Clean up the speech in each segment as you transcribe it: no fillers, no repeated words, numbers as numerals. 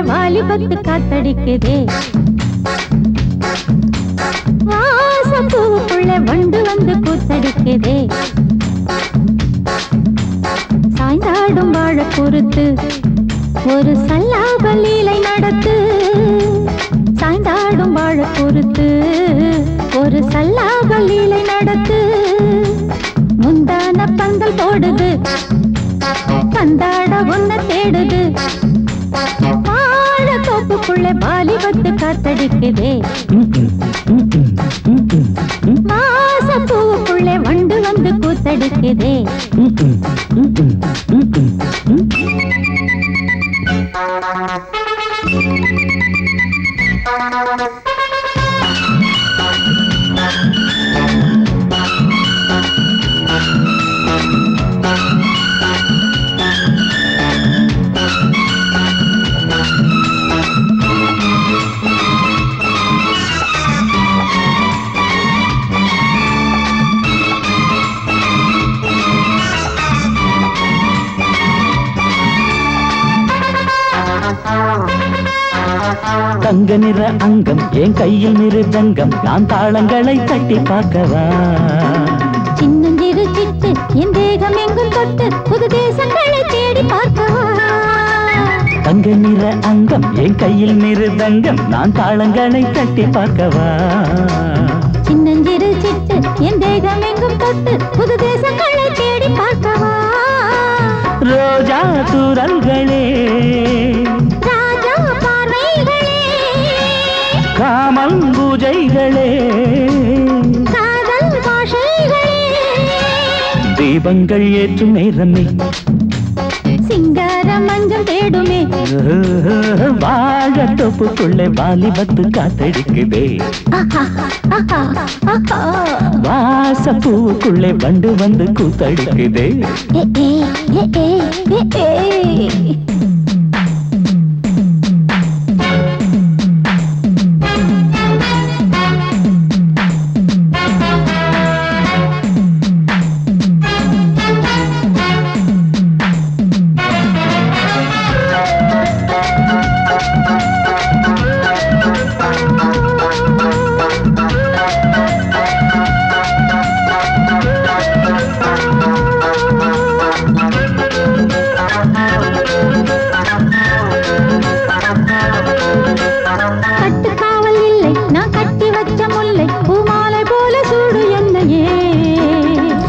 வாலிபத்து காத்தடிக்குதே வாசம் பூவுக்குள்ள வண்டு வந்து கூத்தடிக்குதே சாய்ந்தாடும் வாழ பொறுத்து ஒரு சல்லாப லீலை நடத்து சாய்ந்தாடும் வாழ பொறுத்து ஒரு சல்லாப லீலை நடத்து முந்தான பந்தல் போடுது பந்தாட ஒன்ன தேடுது தோப்புக்குள்ளே வாலிபத்து காத்தடிக்குதே மாசம் பூவுக்குள்ளே வண்டு வந்து கூத்தடிக்குதே தங்க நிற அங்கம் என் கையில் மிருதங்கம் நான் தாளங்களை தட்டி பார்க்கவா சின்னஞ்சிறு சிட்டு என் தேகம் எங்கும் தொட்டு புது தேசங்களை தேடி பார்க்கவா தங்க நிற அங்கம் என் கையில் மிருதங்கம் நான் தாளங்களை தட்டி பார்க்கவா சின்னஞ்சிறு சிட்டு என் தேகம் எங்கும் தொட்டு புது தேசங்களை தேடி பார்க்கவா ரோஜா தூரல்களே காமல் பூஜைகளே காதல் பாஷைகளே தீபங்கள் ஏற்றும் நேரமே சிங்கார மஞ்சள் தேடுமே வாழ தோப்புக்குள்ளே வாலிபத்து காத்தடிக்குதே வாச பூவுக்குள்ளே வண்டு வந்து கூத்தடிக்குதே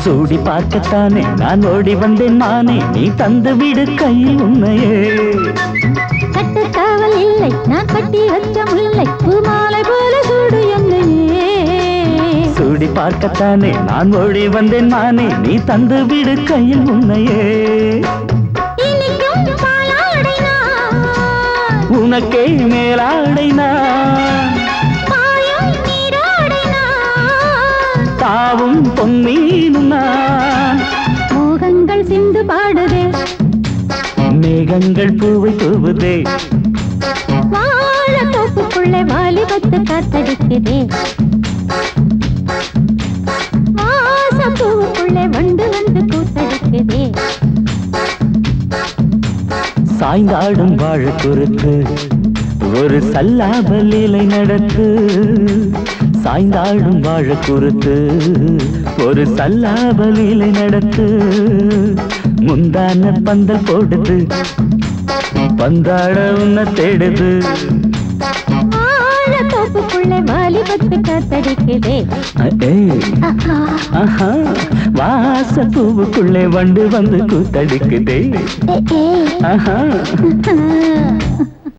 சூடி பார்க்கத்தானே நான் ஓடி வந்தேன் மானே நீ தந்து விடு கையில் உன்னையே கட்டுக்காவல் இல்லை நான் கட்டி வச்ச முல்லை பூமாலை போல சூடு என்னையே சூடி பார்க்கத்தானே நான் ஓடி வந்தேன் மானே நீ தந்து விடு கையில் உன்னையே உனக்கே மேலாடைனா தாவும் பொன்னீனும் நான் மோகங்கள் சிந்து பாடுதே மேகங்கள் பூவை தூவுதே வாழ தோப்புக்குள்ளே வாலிபத்து காத்தடிக்குதே வாச பூவுக்குள்ளே வண்டு வந்து கூத்தடிக்குதே சாய்ந்தாடும் வாழ குறுக்கு ஒரு சல்லாப லீலை நடத்து சாய்ந்தாடும் வாழ குறுத்து ஒரு சல்லாப லீலை நடத்து முந்தான பந்தல் போடுது பந்தாட உன்ன தேடுது தோப்புக்குள்ளே வாலிபத்து காத்தடிக்குதே வாச பூவுக்குள்ளே வண்டு வந்து கூத்தடிக்குதே ஆஹா